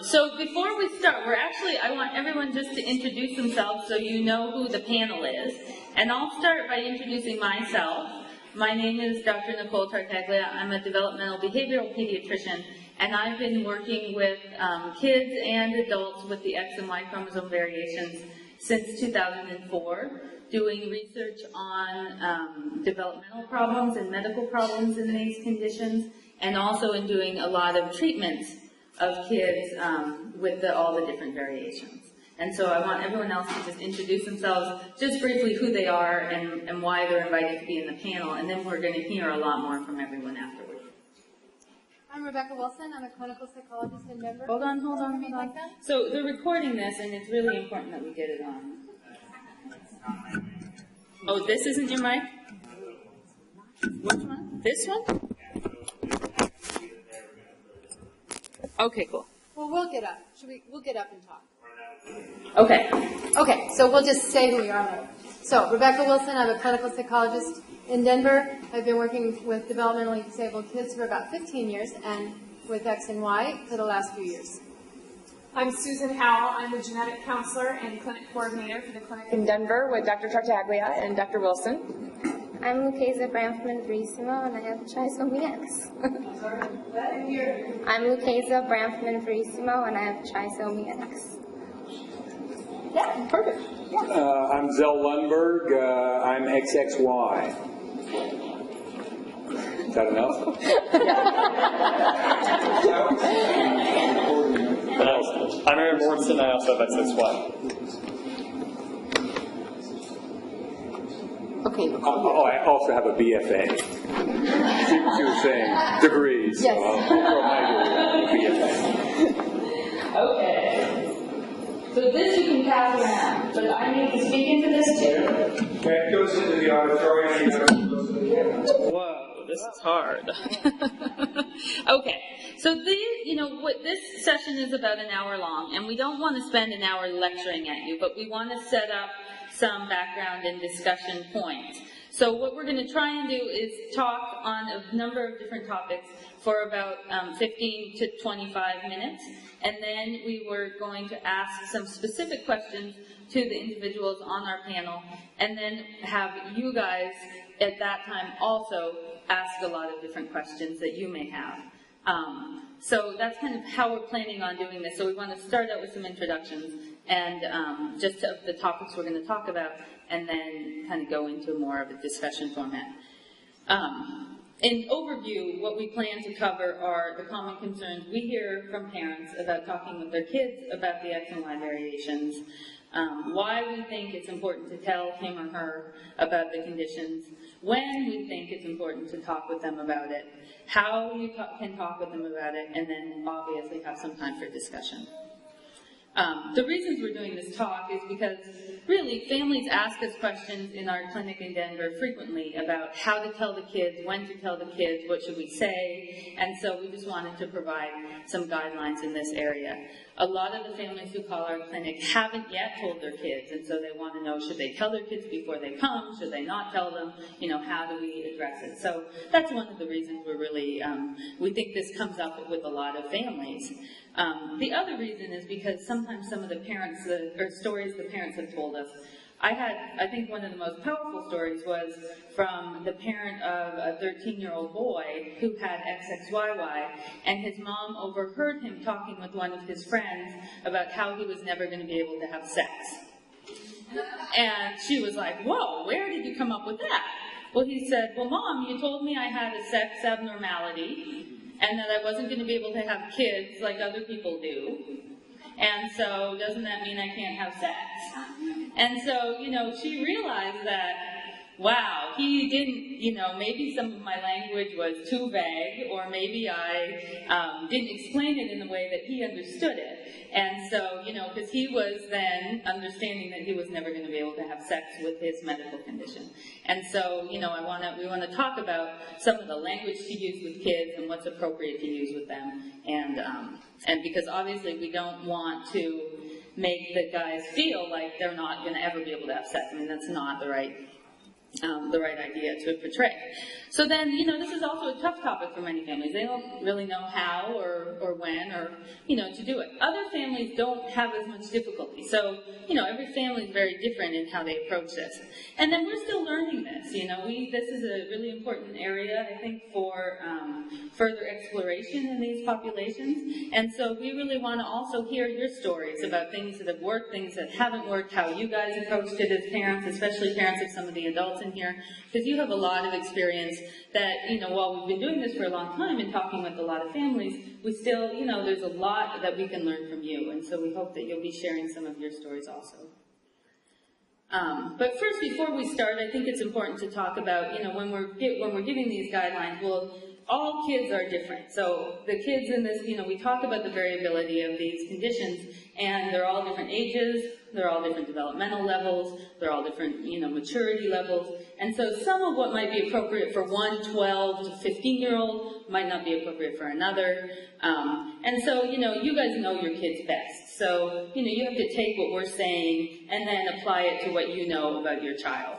So before we start, I want everyone just to introduce themselves so you know who the panel is. And I'll start by introducing myself. My name is Dr. Nicole Tartaglia. I'm a developmental behavioral pediatrician, and I've been working with kids and adults with the X and Y chromosome variations since 2004, doing research on developmental problems and medical problems in these conditions, and also in doing a lot of treatments of kids with all the different variations. And so I want everyone else to just introduce themselves, just briefly who they are and why they're invited to be in the panel, and then we're going to hear a lot more from everyone afterward. I'm Rebecca Wilson. I'm a clinical psychologist in Denver. Hold on. So they're recording this, and it's really important that we get it on. Oh, this isn't your mic? Which one? This one? Okay, cool. Well, we'll get up. We'll get up and talk. Okay, so we'll just say who we are. So, Rebecca Wilson, I'm a clinical psychologist in Denver. I've been working with developmentally disabled kids for about 15 years and with X and Y for the last few years. I'm Susan Howell. I'm a genetic counselor and clinic coordinator for the clinic in Denver with Dr. Tartaglia and Dr. Wilson. I'm Lukaza Bramfman-Verissimo, and I have trisomy X. I'm Lukaza Bramfman-Verissimo, and I have trisomy X. Yeah, perfect. Yeah. I'm Zell Lundberg. I'm XXY. Is that enough? I'm Aaron Morrison. I also have XXY. Okay. Oh, I also have a BFA. She was saying degrees. Yes. BFA. Okay. So this you can pass around, but I need to speak into this too. It goes into the auditorium. Whoa, this is hard. Okay, so this session is about an hour long, and we don't want to spend an hour lecturing at you, but we want to set up some background and discussion points. So what we're going to try and do is talk on a number of different topics for about 15 to 25 minutes, and then we were going to ask some specific questions to the individuals on our panel, and then have you guys at that time also ask a lot of different questions that you may have. So that's kind of how we're planning on doing this. So we want to start out with some introductions and just of the topics we're going to talk about, and then kind of go into more of a discussion format. In overview, what we plan to cover are the common concerns we hear from parents about talking with their kids about the X and Y variations, why we think it's important to tell him or her about the conditions, when we think it's important to talk with them about it, how you can talk with them about it, and then obviously have some time for discussion. The reasons we're doing this talk is because really families ask us questions in our clinic in Denver frequently about how to tell the kids, when to tell the kids, what should we say, and so we just wanted to provide some guidelines in this area. A lot of the families who call our clinic haven't yet told their kids, and so they want to know, should they tell their kids before they come, should they not tell them, how do we address it? So that's one of the reasons we're really, we think this comes up with a lot of families. The other reason is because sometimes some of the parents, or stories the parents have told us, I think one of the most powerful stories was from the parent of a 13-year-old boy who had XXYY, and his mom overheard him talking with one of his friends about how he was never going to be able to have sex. And she was like, whoa, where did you come up with that? Well, he said, well, Mom, you told me I had a sex abnormality, and that I wasn't going to be able to have kids like other people do. And so, doesn't that mean I can't have sex? And so, she realized that, wow, he didn't, maybe some of my language was too vague, or maybe I didn't explain it in the way that he understood it. And so, because he was then understanding that he was never going to be able to have sex with his medical condition. And so, we want to talk about some of the language to use with kids and what's appropriate to use with them. And because obviously we don't want to make the guys feel like they're not going to ever be able to have sex. I mean, that's not the right idea to portray. So then, this is also a tough topic for many families. They don't really know how or when or, to do it. Other families don't have as much difficulty. So, every family is very different in how they approach this. And then we're still learning this. This is a really important area, I think, for further exploration in these populations. And so we really want to also hear your stories about things that have worked, things that haven't worked, how you guys approached it as parents, especially parents of some of the adults in here, because you have a lot of experience that, while we've been doing this for a long time and talking with a lot of families, we still, there's a lot that we can learn from you. And so we hope that you'll be sharing some of your stories also. But first, before we start, I think it's important to talk about, when we're giving these guidelines, well, all kids are different. So the kids in this, we talk about the variability of these conditions, and they're all different ages, they're all different developmental levels, they're all different, maturity levels. And so some of what might be appropriate for one 12 to 15-year-old might not be appropriate for another. And so, you guys know your kids best. So, you have to take what we're saying and then apply it to what you know about your child.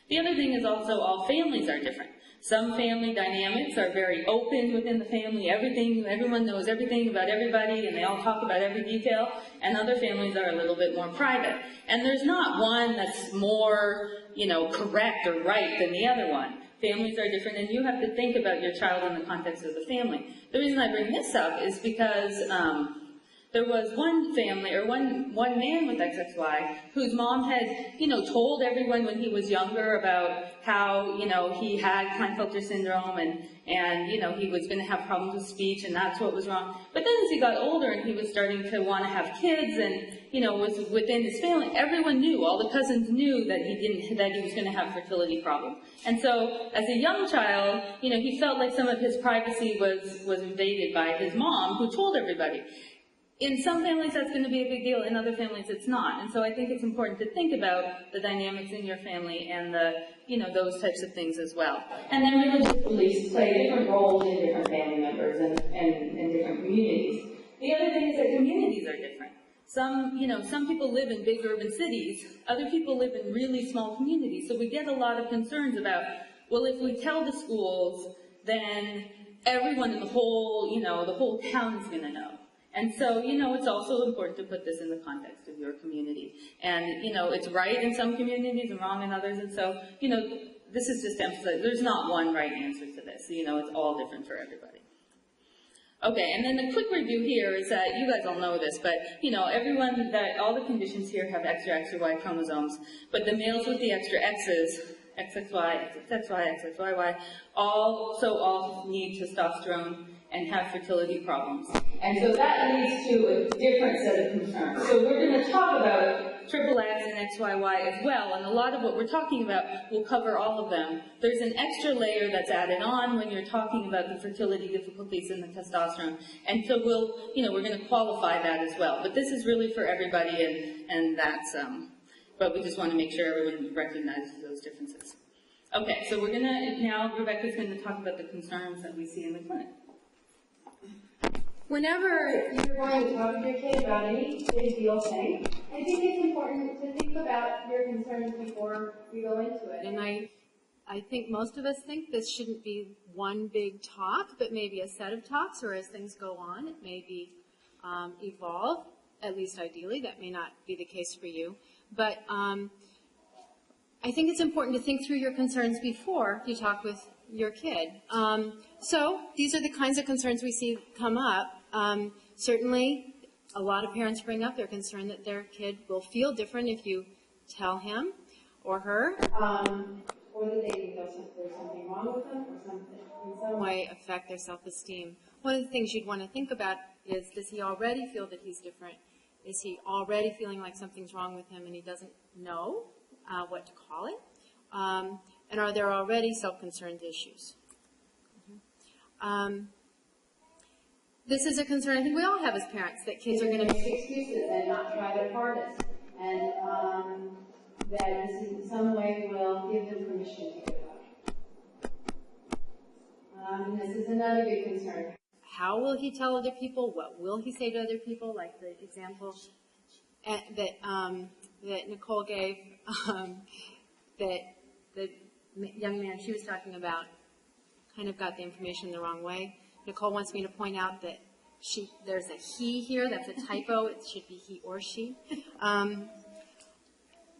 The other thing is also all families are different. Some family dynamics are very open within the family. Everyone knows everything about everybody, and they all talk about every detail. And other families are a little bit more private. And there's not one that's more, correct or right than the other one. Families are different, and you have to think about your child in the context of the family. The reason I bring this up is because there was one family, or one man with XXY, whose mom had, told everyone when he was younger about how, he had Klinefelter syndrome and he was going to have problems with speech, and that's what was wrong. But then as he got older and he was starting to want to have kids and, was within his family, everyone knew, all the cousins knew that he was going to have fertility problems. And so as a young child, he felt like some of his privacy was invaded by his mom, who told everybody. In some families, that's going to be a big deal. In other families, it's not. And so I think it's important to think about the dynamics in your family and those types of things as well. And then religious beliefs play different roles in different family members and different communities. The other thing is that communities are different. Some people live in big urban cities. Other people live in really small communities. So we get a lot of concerns about, well, if we tell the schools, then everyone in the whole town is going to know. And so, it's also important to put this in the context of your community. And, it's right in some communities and wrong in others. And so, this is just to emphasize, there's not one right answer to this. It's all different for everybody. Okay, and then the quick review here is that, you guys all know this, but, all the conditions here have X or X or Y chromosomes, but the males with the extra X's, XXY, XXY, XXYY, all need testosterone and have fertility problems. And so that leads to a different set of concerns. So we're going to talk about triple X and XYY as well, and a lot of what we're talking about will cover all of them. There's an extra layer that's added on when you're talking about the fertility difficulties in the testosterone, and so we're going to qualify that as well. But this is really for everybody, and that's, but we just want to make sure everyone recognizes those differences. Okay, so now Rebecca's going to talk about the concerns that we see in the clinic. Whenever you're going to talk to your kid about any big deal thing, I think it's important to think about your concerns before you go into it. And I think most of us think this shouldn't be one big talk, but maybe a set of talks, or as things go on, it may be evolve, at least ideally. That may not be the case for you. But I think it's important to think through your concerns before you talk with your kid. So these are the kinds of concerns we see come up. Certainly, a lot of parents bring up their concern that their kid will feel different if you tell him or her, or that they think there's something wrong with them, or something in some way affect their self-esteem. One of the things you'd want to think about is, does he already feel that he's different? Is he already feeling like something's wrong with him and he doesn't know what to call it? And are there already self-concerned issues? This is a concern I think we all have as parents, that kids are going to make excuses and not try their hardest, and that this in some way will give them permission to give up. And this is another big concern. How will he tell other people? What will he say to other people? Like the example that Nicole gave, that the young man she was talking about kind of got the information the wrong way. Nicole wants me to point out that there's a he here. That's a typo. It should be he or she.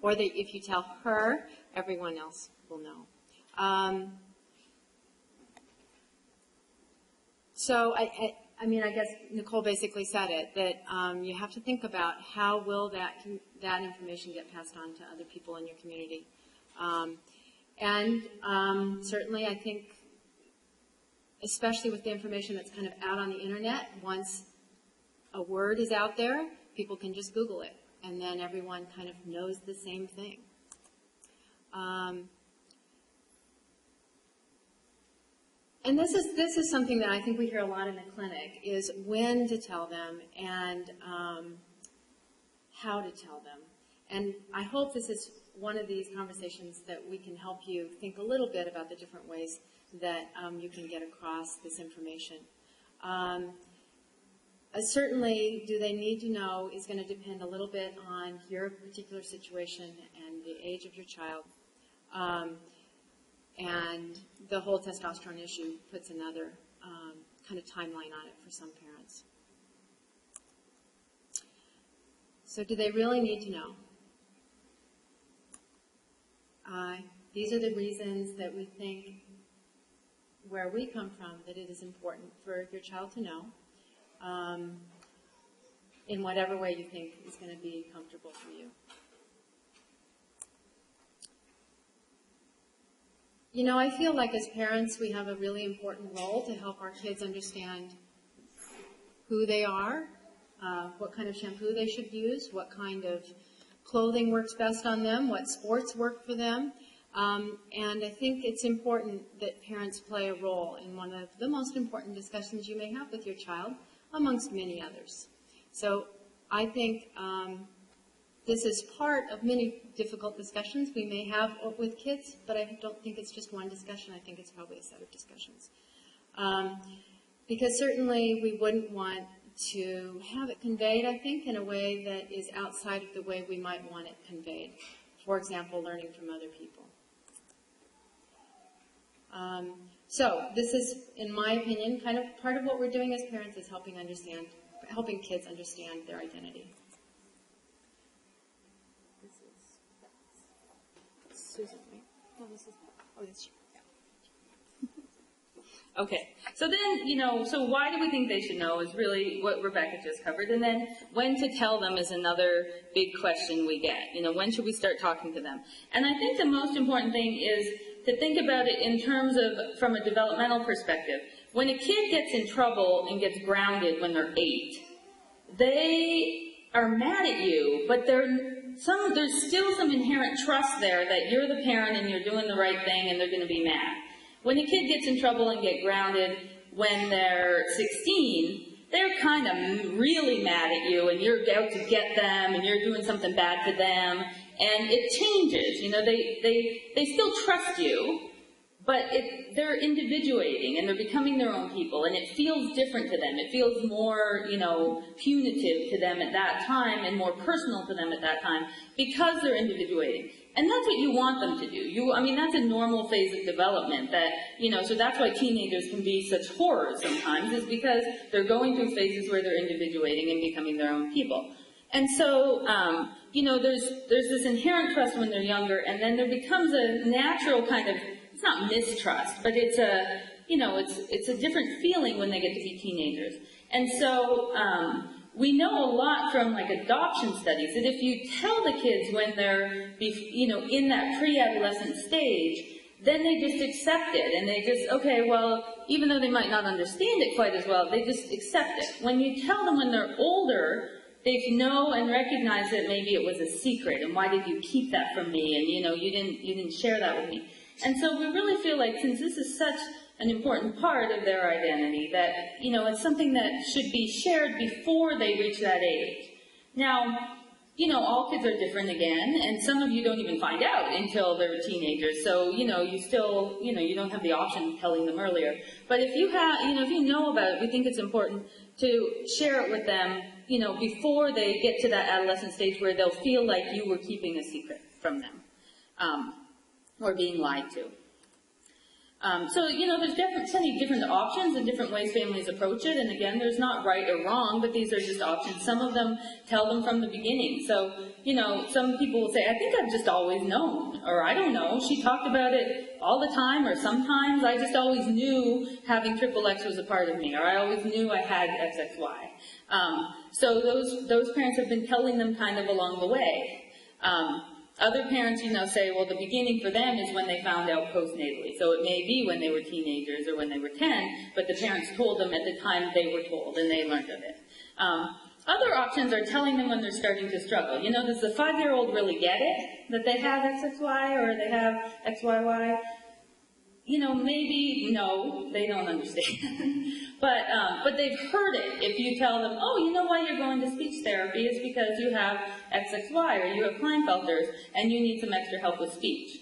Or that if you tell her, everyone else will know. So I mean, I guess Nicole basically said it, that you have to think about how will that information get passed on to other people in your community. Certainly I think, especially with the information that's kind of out on the internet, once a word is out there, people can just Google it, and then everyone kind of knows the same thing. And this is something that I think we hear a lot in the clinic, is when to tell them and how to tell them. And I hope this is one of these conversations that we can help you think a little bit about the different ways that you can get across this information. Certainly, do they need to know is going to depend a little bit on your particular situation and the age of your child. And the whole testosterone issue puts another kind of timeline on it for some parents. So do they really need to know? These are the reasons that we think, where we come from, that it is important for your child to know in whatever way you think is going to be comfortable for you. You know, I feel like as parents we have a really important role to help our kids understand who they are, what kind of shampoo they should use, what kind of clothing works best on them, what sports work for them. And I think it's important that parents play a role in one of the most important discussions you may have with your child, amongst many others. So I think this is part of many difficult discussions we may have with kids, but I don't think it's just one discussion. I think it's probably a set of discussions. Because certainly we wouldn't want to have it conveyed, I think, in a way that is outside of the way we might want it conveyed. For example, learning from other people. So this is, in my opinion, kind of part of what we're doing as parents is helping kids understand their identity. Susan, right? No, this is, that's you. Okay, so then, so why do we think they should know is really what Rebecca just covered. And then when to tell them is another big question we get. When should we start talking to them? And I think the most important thing is to think about it in terms of, from a developmental perspective. When a kid gets in trouble and gets grounded when they're 8, they are mad at you, but there's still some inherent trust there that you're the parent and you're doing the right thing and they're going to be mad. When a kid gets in trouble and get grounded when they're 16, they're kind of really mad at you and you're out to get them and you're doing something bad to them, and it changes. They still trust you, but they're individuating and they're becoming their own people, and it feels different to them. It feels more, punitive to them at that time and more personal to them at that time because they're individuating. And that's what you want them to do. That's a normal phase of development that, so that's why teenagers can be such horrors sometimes, is because they're going through phases where they're individuating and becoming their own people. And so, there's this inherent trust when they're younger, and then there becomes a natural kind of, it's not mistrust, but it's a different feeling when they get to be teenagers. And so, we know a lot from adoption studies that if you tell the kids when they're, in that pre-adolescent stage, then they just accept it and they just, okay, well, even though they might not understand it quite as well, they just accept it. When you tell them when they're older, they know and recognize that maybe it was a secret and why did you keep that from me, and you didn't share that with me. And so we really feel like, since this is such an important part of their identity, that, it's something that should be shared before they reach that age. Now, all kids are different again, and some of you don't even find out until they're teenagers, so, you still, you don't have the option of telling them earlier. But if you have, if you know about it, we think it's important to share it with them, before they get to that adolescent stage where they'll feel like you were keeping a secret from them, or being lied to. So, you know, there's definitely different options and different ways families approach it. And again, there's not right or wrong, but these are just options. Some of them tell them from the beginning. So, you know, some people will say, I think I've just always known, or I don't know, she talked about it all the time, or sometimes I just always knew having triple X was a part of me, or I always knew I had XXY. So those parents have been telling them kind of along the way. Other parents, you know, say, well, the beginning for them is when they found out postnatally. So it may be when they were teenagers or when they were 10, but the parents told them at the time they were told, and they learned of it. Other options are telling them when they're starting to struggle. You know, does the 5-year-old really get it, that they have XXY or they have XYY? You know, maybe, no, they don't understand. But they've heard it. If you tell them, oh, you know why you're going to speech therapy is because you have XXY or you have Klinefelters and you need some extra help with speech.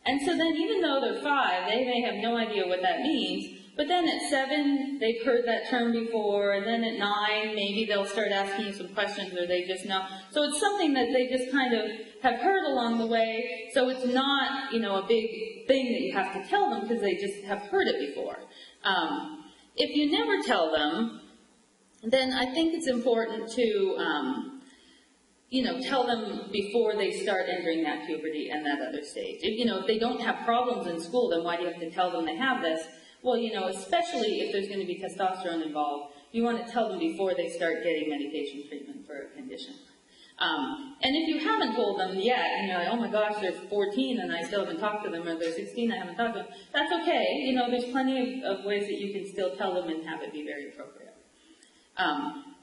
And so then even though they're 5, they may have no idea what that means, but then at 7, they've heard that term before, and then at 9, maybe they'll start asking you some questions or they just know. So it's something that they just kind of have heard along the way, so it's not, you know, a big thing that you have to tell them because they just have heard it before. If you never tell them, then I think it's important to, you know, tell them before they start entering that puberty and that other stage. If, you know, if they don't have problems in school, then why do you have to tell them they have this? Well, you know, especially if there's going to be testosterone involved, you want to tell them before they start getting medication treatment for a condition. And if you haven't told them yet, and you're like, oh my gosh, they're 14 and I still haven't talked to them, or they're 16 I haven't talked to them, that's okay. You know, there's plenty of ways that you can still tell them and have it be very appropriate.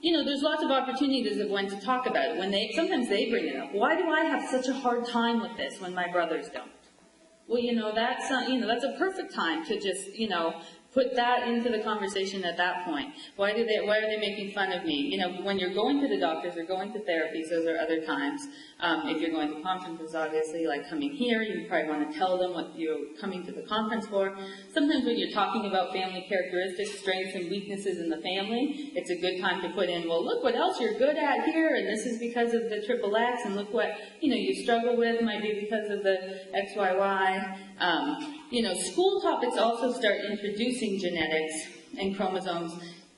You know, there's lots of opportunities of when to talk about it. Sometimes they bring it up. Why do I have such a hard time with this when my brothers don't? Well, you know, that's a perfect time to just, you know, put that into the conversation at that point. Why are they making fun of me? You know, when you're going to the doctors or going to therapies, those are other times. If you're going to conferences, obviously, like coming here, you probably want to tell them what you're coming to the conference for. Sometimes when you're talking about family characteristics, strengths and weaknesses in the family, it's a good time to put in, well, look what else you're good at here, and this is because of the triple X, and look what, you know, you struggle with, might be because of the XYY. You know, school topics also start introducing genetics and chromosomes,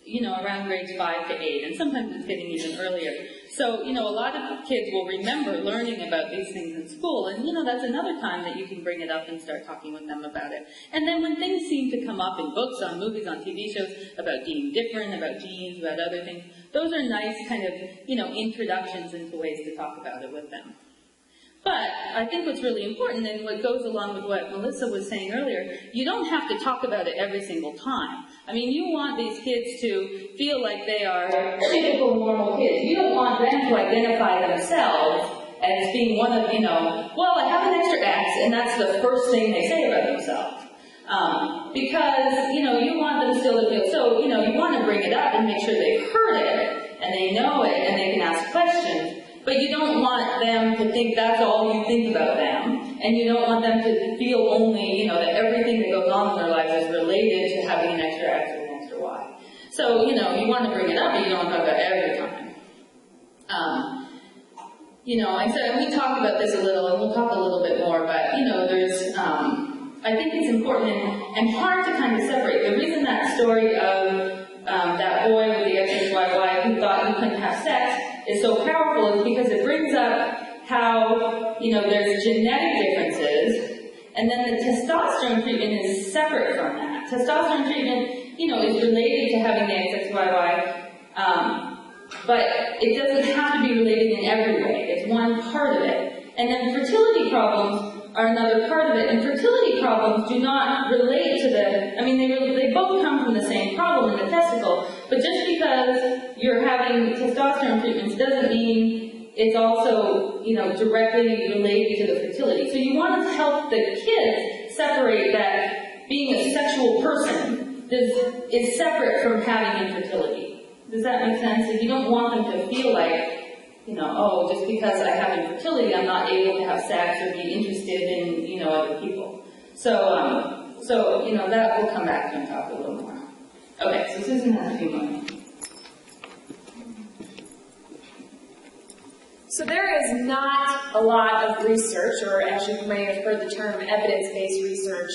you know, around grades 5 to 8, and sometimes it's getting even earlier. So, you know, a lot of kids will remember learning about these things in school, and, you know, that's another time that you can bring it up and start talking with them about it. And then when things seem to come up in books, on movies, on TV shows, about being different, about genes, about other things, those are nice kind of, you know, introductions into ways to talk about it with them. But I think what's really important, and what goes along with what Melissa was saying earlier, you don't have to talk about it every single time. I mean, you want these kids to feel like they are typical normal kids. You don't want them to identify themselves as being one of, you know, well, I have an extra X, and that's the first thing they say about themselves. Because, you know, you want them still to feel, so, you know, you want to bring it up and make sure they've heard it, and they know it, and they can ask questions. But you don't want them to think that's all you think about them, and you don't want them to feel only, you know, that everything that goes on in their lives is related to having an extra X or an extra Y. So, you know, you want to bring it up, but you don't want to talk about it every time. You know, and so we talked about this a little, and we'll talk a little bit more, but, you know, there's, I think it's important and hard to kind of separate. The reason that story of that boy with the XXYY who thought he couldn't have sex is so powerful is because it brings up how, you know, there's genetic differences, and then the testosterone treatment is separate from that. Testosterone treatment, you know, is related to having the XXYY, but it doesn't have to be related in every way. It's one part of it. And then fertility problems are another part of it, and fertility problems do not relate to the, I mean, they both come from the same problem in the testicle, but just because you're having testosterone treatments doesn't mean it's also, you know, directly related to the fertility. So you want to help the kids separate that being a sexual person is separate from having infertility. Does that make sense? If you don't want them to feel like, you know, oh, just because I have infertility, I'm not able to have sex or be interested in, you know, other people. So, you know, that we'll come back to and talk a little more. Okay, so Susan has a few more. So there is not a lot of research, or as you may have heard the term, evidence-based research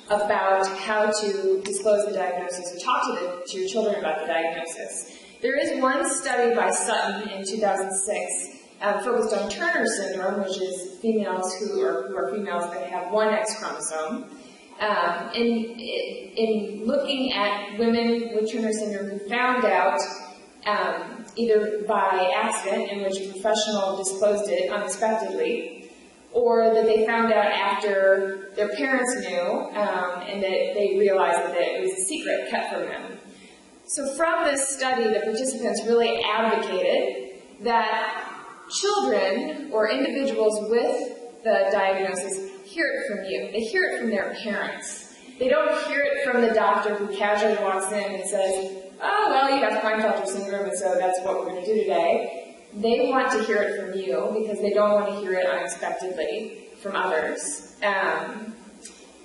about how to disclose the diagnosis or talk to your children about the diagnosis. There is one study by Sutton in 2006 focused on Turner syndrome, which is females who are females that have one X chromosome. In looking at women with Turner syndrome who found out either by accident, in which a professional disclosed it unexpectedly, or that they found out after their parents knew and that they realized that it was a secret kept from them. So from this study, the participants really advocated that children or individuals with the diagnosis hear it from you. They hear it from their parents. They don't hear it from the doctor who casually walks in and says, oh, well, you have Klinefelter syndrome, and so that's what we're going to do today. They want to hear it from you because they don't want to hear it unexpectedly from others. And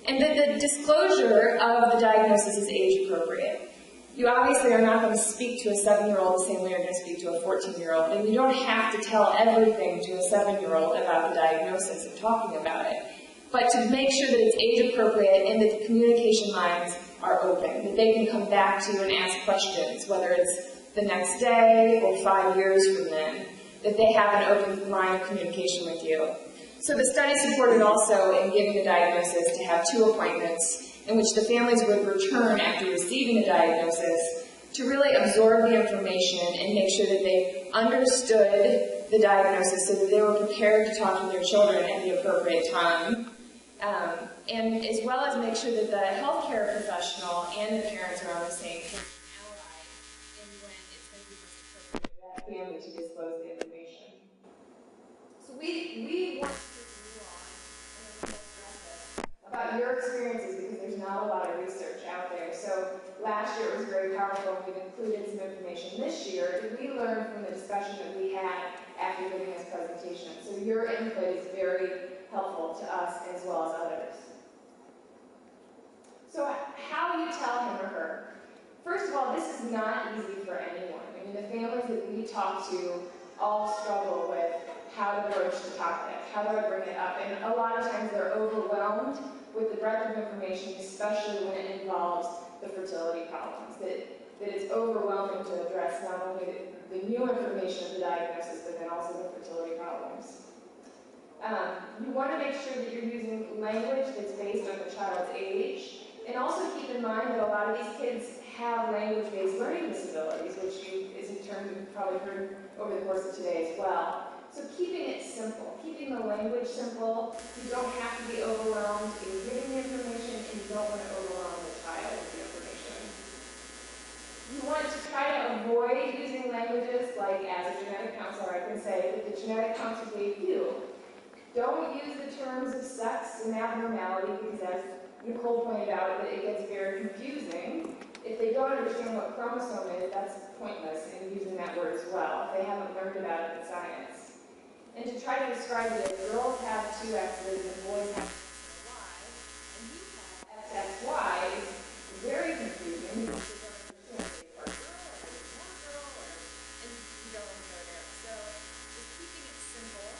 the disclosure of the diagnosis is age appropriate. You obviously are not going to speak to a 7-year-old the same way you're going to speak to a 14-year-old, and you don't have to tell everything to a 7-year-old about the diagnosis and talking about it. But to make sure that it's age appropriate and that the communication lines are open, that they can come back to you and ask questions, whether it's the next day or 5 years from then, that they have an open line of communication with you. So the study supported also in giving the diagnosis to have 2 appointments in which the families would return after receiving the diagnosis to really absorb the information and make sure that they understood the diagnosis so that they were prepared to talk to their children at the appropriate time. And as well as make sure that the healthcare professional and the parents are on the same page in when it's going to be most appropriate for that family to disclose the information. So we want to hear from you all, and then we'll address it, about your experiences because there's not a lot of research out there. So last year it was very powerful and we've included some information. This year, did we learn from the discussion that we had after giving this presentation? So your input is very helpful to us as well as others. So how do you tell him or her? First of all, this is not easy for anyone. I mean, the families that we talk to all struggle with how to broach the topic, how do I bring it up, and a lot of times they're overwhelmed with the breadth of information, especially when it involves the fertility problems, that it's overwhelming to address not only the new information of the diagnosis, but then also the fertility problems. You want to make sure that you're using language that's based on the child's age, and also keep in mind that a lot of these kids have language-based learning disabilities, which is a term you've probably heard over the course of today as well. So keeping it simple, keeping the language simple, you don't have to be overwhelmed in giving the information, and you don't want to overwhelm the child with the information. You want to try to avoid using languages like, as a genetic counselor, I can say that the genetic counselor gave you. Don't use the terms of sex and abnormality because, as Nicole pointed out, that it gets very confusing. If they don't understand what chromosome is, that's pointless in using that word as well, if they haven't learned about it in science. And to try to describe it, girls have 2 X's and boys have Y, and you have XXY is very confusing because you don't understand if you're a girl or if you're not a girl, and you don't want to go there. So just keeping it simple,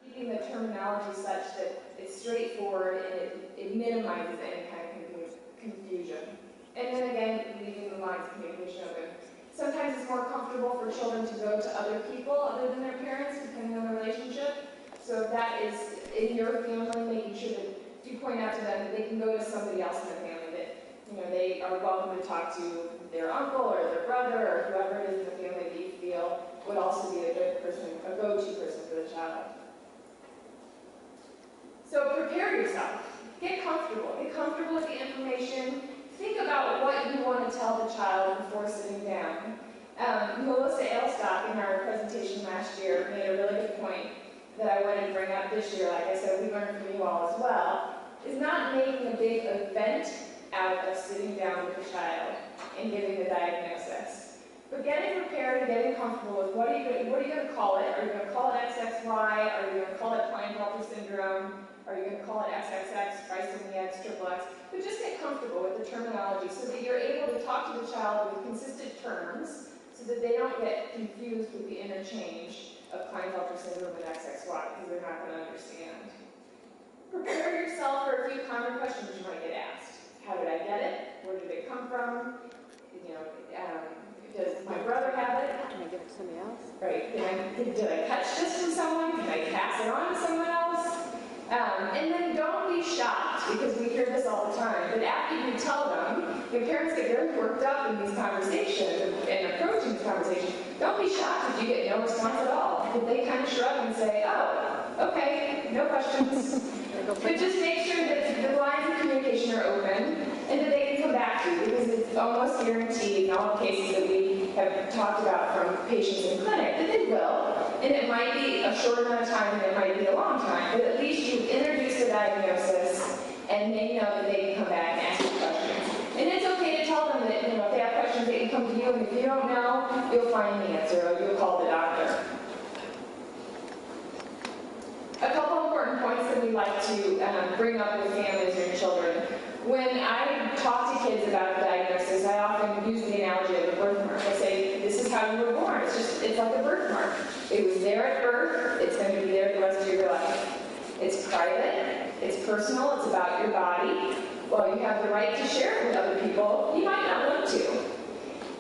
keeping the terminology such that it's straightforward and it minimizes any kind of confusion. And then again, leaving the lines of communication open. Sometimes it's more comfortable for children to go to other people other than their parents, depending on the relationship. So if that is in your family, making sure that you point out to them that they can go to somebody else in the family, that they are welcome to talk to their uncle or their brother or whoever it is in the family that you feel would also be a good person, a go-to person for the child. So prepare yourself. Get comfortable. Get comfortable with the information. Think about what you want to tell the child before sitting down. Melissa Ailstock in our presentation last year made a really good point that I wanted to bring up this year. Like I said, we learned from you all as well, is not making a big event out of sitting down with the child and giving the diagnosis. But getting prepared and getting comfortable with what are you going to call it? Are you going to call it XXY? Are you going to call it Klinefelter syndrome? Are you going to call it XXX, trisomy X, triple X? But just get comfortable with the terminology so that you're able to talk to the child with consistent terms so that they don't get confused with the interchange of Klinefelter syndrome and XXY because they're not going to understand. Prepare yourself for a few common questions you might get asked. How did I get it? Where did it come from? You know, does my brother have it? Can I give it to somebody else? Right. Did I catch this from someone? Can I pass it on to someone else? And then don't be shocked, because we hear this all the time, but after you tell them, your parents get very worked up in these conversations and approaching these conversations. Don't be shocked if you get no response at all. If they kind of shrug and say, oh, okay, no questions. But just make sure that the lines of communication are open and that they can come back to you, because it's almost guaranteed in all cases that we have talked about from patients in clinic that they will. And it might be a short amount of time and it might be a long time, but at least you've introduced the diagnosis and they know that they can come back and ask you questions. And it's okay to tell them that, if they have questions, they can come to you, and if you don't know, you'll find the answer or you'll call the doctor. A couple important points that we like to bring up with families and children. When I talk to kids about a diagnosis, I often use the analogy of a birthmark. I say, this is how you were born. It's like a birthmark. It was there at birth. It's going to be there the rest of your life. It's private. It's personal. It's about your body. While you have the right to share it with other people, you might not want to.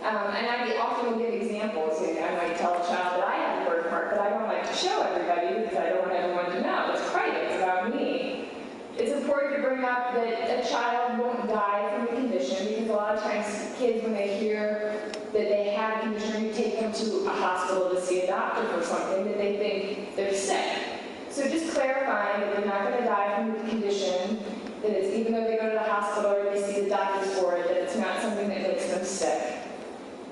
And I often will give examples. I might tell a child that I have a birthmark, but I don't like to show everybody because I don't want everyone to know. It's private. It's about me. It's important to bring up that a child won't die from the condition, because a lot of times kids, when they hear that they have a condition, you take them to a hospital to see a doctor for something, that they think they're sick. So just clarifying that they're not going to die from the condition, that it's, even though they go to the hospital or they see the doctors for it, that it's not something that makes them sick.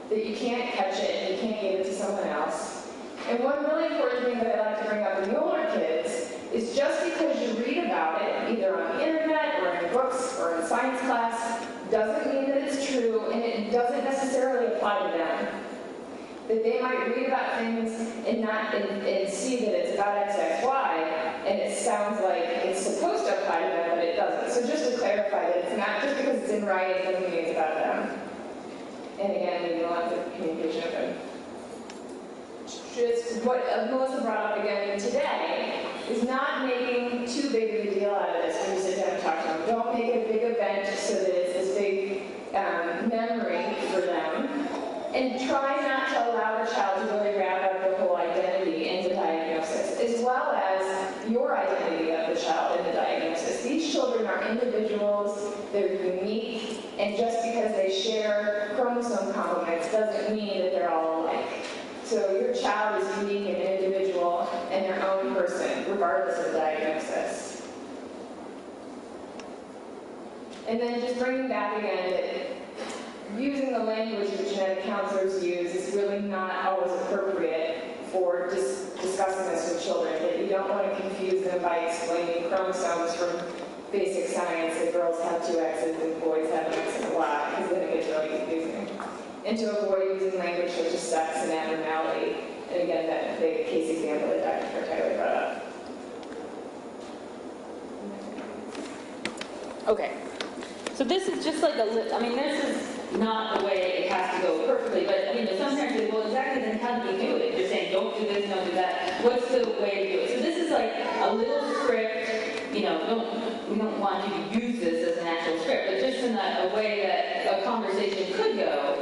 That you can't catch it and you can't give it to someone else. And one really important thing that I like to bring up in the older kids is just because you read about it, either on the internet or in books or in science class, doesn't mean that it's true, and it doesn't necessarily apply to them. That they might read about things and see that it's about X, X, Y, and it sounds like it's supposed to apply to them, but it doesn't. So just to clarify that it's not just because it's in writing doesn't mean it's about them. And again, we need lots of communication open. Just what Melissa brought up again today is not making too big of a deal out of this when you sit down and talk to them. Don't make it a big event so that it's this big memory for them. And try not to allow the child to really wrap up their whole identity in the diagnosis, as well as your identity of the child in the diagnosis. These children are individuals, they're unique, and just because they share chromosome complements doesn't mean that they're all alike. So your child is unique and individual and their own person, regardless of diagnosis. And then just bringing back again that using the language that genetic counselors use is really not always appropriate for discussing this with children. That you don't want to confuse them by explaining chromosomes from basic science, that girls have 2 X's and boys have an X and a Y, because then it gets really confusing. And to avoid using language such as sex and abnormality, and again, that the case example that Dr. Tartaglia brought up. Okay, so this is just like a list. I mean, this is not the way it has to go perfectly, but some parents say, well, exactly, then how do you do it? You're saying, don't do this, don't do that. What's the way to do it? So this is like a little script. We don't want you to use this as an actual script, but just in a way that a conversation could go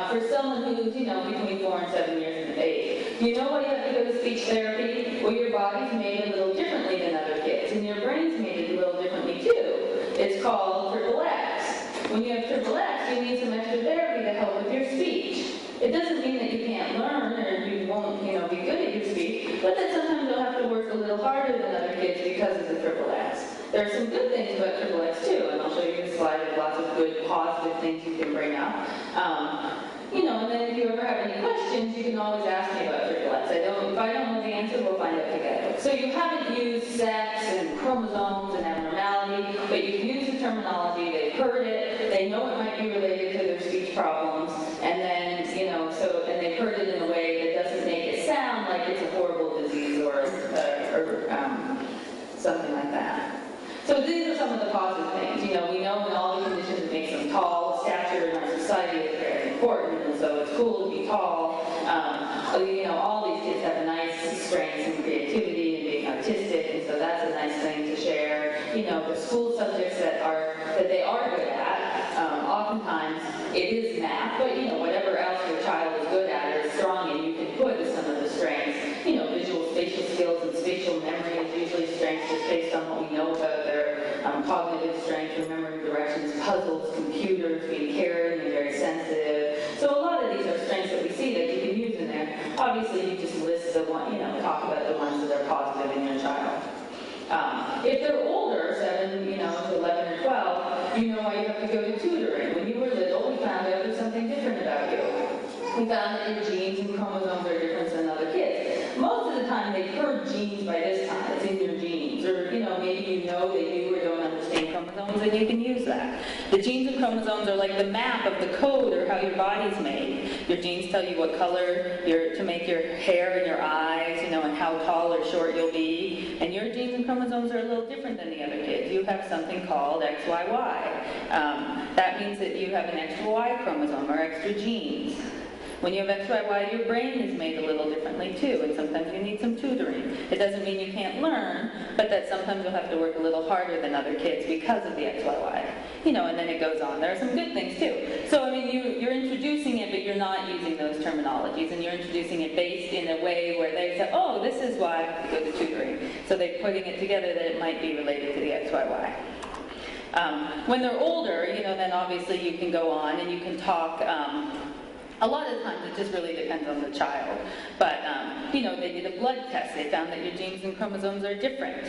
for someone who's, between 4 and 7 years of age. You know why you have to go to speech therapy? Well, your body's made a little differently than other kids, and your brain's made a little differently too. It's called triple X. When you have triple X, you need some extra therapy to help with your speech. It doesn't mean that you can't learn or you won't, be good at your speech, but that sometimes you'll have to work a little harder than other kids because of the triple X. There are some good things about triple X too, and I'll show you a slide of lots of good, positive things you can bring up. And then if you ever have any questions, you can always ask me about triple X. If I don't know the answer, we'll find out together. So you haven't used sex and chromosomes and abnormality, but you've used the terminology, they've heard it, they know it might be related to their speech problems, and then, and they've heard it in a way that doesn't make it sound like it's a horrible disease or something like that. So these are some of the positive things. We know in all the conditions it makes them tall. Stature in our society is very important, and so it's cool to be tall. All these kids have nice strengths and creativity and being artistic, and so that's a nice thing to share. subjects that they are good at. Oftentimes it is math, but whatever else your child is good at or is strong in, you can put as some of the strengths. Visual spatial skills and spatial memory is usually strengths just based on what we know about their cognitive strengths, remembering directions, puzzles, computers, being caring and very sensitive. So a lot of these are strengths that we see that you can use in there. Obviously, you just list the one, talk about the ones that are positive in your child. If they're older, 7, to 11 or 12, you know why you have to go to tutoring. When you were little, we found out there's something different about you. We found that your genes and chromosomes are different than other kids. Most of the time, they've heard genes by this time. It's in your genes. Or, maybe you know they do or don't understand chromosomes, and you can use that. The genes and chromosomes are like the map of the code or how your body's made. Your genes tell you what color to make your hair and your eyes, and how tall or short you'll be. And your genes and chromosomes are a little different than the other kids. You have something called XYY. That means that you have an extra Y chromosome or extra genes. When you have XYY, your brain is made a little differently too, and sometimes you need some tutoring. It doesn't mean you can't learn, but that sometimes you'll have to work a little harder than other kids because of the XYY. And then it goes on. There are some good things too. So, you're introducing it, but you're not using those terminologies, and you're introducing it based in a way where they say, oh, this is why I have to go to tutoring. So they're putting it together that it might be related to the XYY. When they're older, then obviously you can go on and you can talk. A lot of times it just really depends on the child. But, they did a blood test. They found that your genes and chromosomes are different.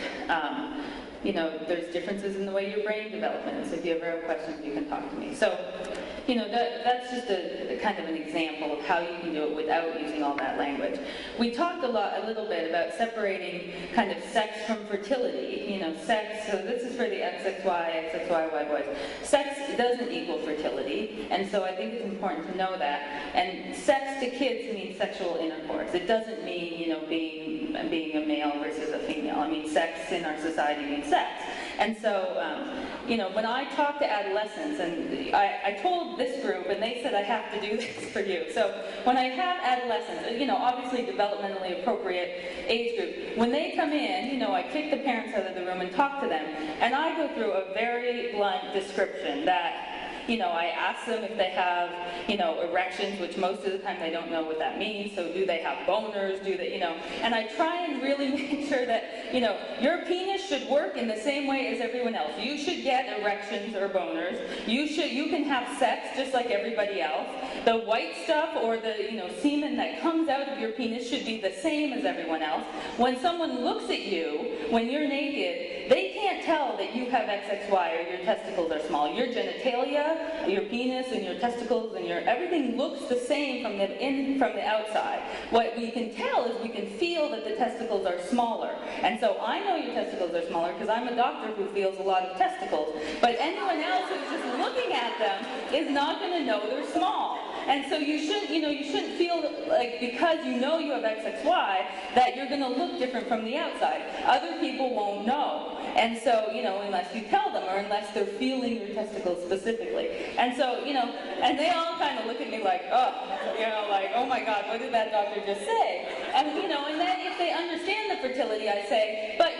There's differences in the way your brain development is. If you ever have questions, you can talk to me. So, that's just a kind of an example of how you can do it without using all that language. We talked a little bit about separating kind of sex from fertility. Sex, so this is for the XXY, XXYY boys. Sex doesn't equal fertility, and so I think it's important to know that. And sex to kids means sexual intercourse. It doesn't mean, being a male versus a female. Sex in our society means sex. And so, when I talk to adolescents, and I told this group, and they said I have to do this for you. So when I have adolescents, obviously developmentally appropriate age group, when they come in, I kick the parents out of the room and talk to them, and I go through a very blunt description that, I ask them if they have, erections, which most of the time they don't know what that means. So do they have boners? Do they, and I try and really make sure that, your penis should work in the same way as everyone else. You should get erections or boners. You can have sex just like everybody else. The white stuff or the, semen that comes out of your penis should be the same as everyone else. When someone looks at you, when you're naked, they can't tell that you have XXY or your testicles are small. Your genitalia, your penis and your testicles and everything looks the same from the outside. What we can tell is we can feel that the testicles are smaller. And so I know your testicles are smaller because I'm a doctor who feels a lot of testicles. But anyone else who's just looking at them is not going to know they're small. And so you shouldn't feel like because you know you have XXY that you're going to look different from the outside. Other people won't know. And so, unless you tell them or unless they're feeling your testicles specifically. And so, and they all kind of look at me like, oh my God, what did that doctor just say? And, and then if they understand the fertility, I say, but,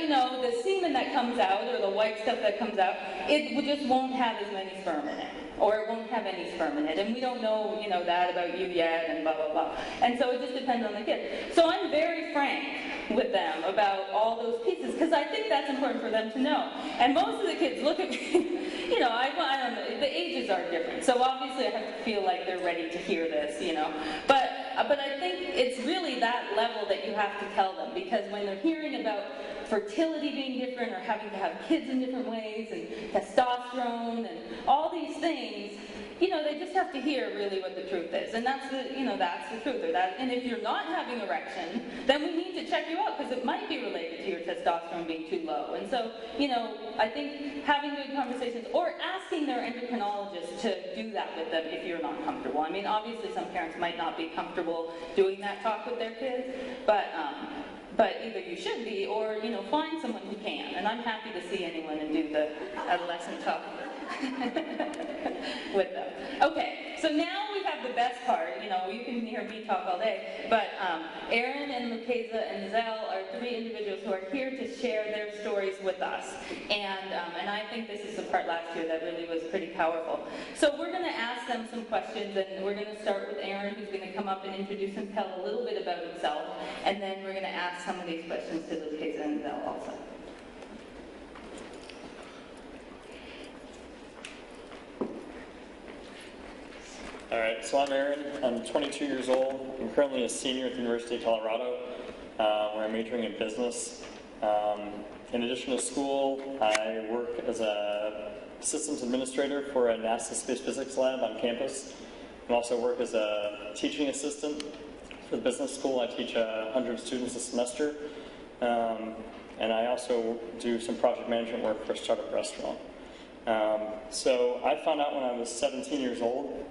the semen that comes out or the white stuff that comes out, it just won't have as many sperm in it. Or it won't have any sperm in it. And we don't know, that about you yet, and blah, blah, blah. And so it just depends on the kid. So I'm very frank with them about all those pieces, because I think that's important for them to know. And most of the kids look at me, I don't know, the ages are different. So obviously I have to feel like they're ready to hear this, But I think it's really that level that you have to tell them, because when they're hearing about fertility being different or having to have kids in different ways and testosterone and all these things, they just have to hear really what the truth is. And that's the truth. And if you're not having erection, then we need to check you out because it might be related to your testosterone being too low. And so, I think having good conversations or asking their endocrinologist to do that with them if you're not comfortable. Obviously some parents might not be comfortable doing that talk with their kids, but either you should be or, find someone who can. And I'm happy to see anyone and do the adolescent talk with them. Okay, so now we have have the best part. You know, you can hear me talk all day. But Aaron and Lukaza and Zell are three individuals who are here to share their stories with us. And I think this is the part last year that really was pretty powerful. So we're going to ask them some questions, and we're going to start with Aaron, who's going to come up and introduce and tell a little bit about himself. And then we're going to ask some of these questions to Lukaza and Zell also. All right, so I'm Aaron. I'm 22 years old. I'm currently a senior at the University of Colorado, where I'm majoring in business. In addition to school, I work as a systems administrator for a NASA space physics lab on campus. I also work as a teaching assistant for the business school. I teach 100 students a semester. And I also do some project management work for a startup restaurant. So I found out when I was 17 years old.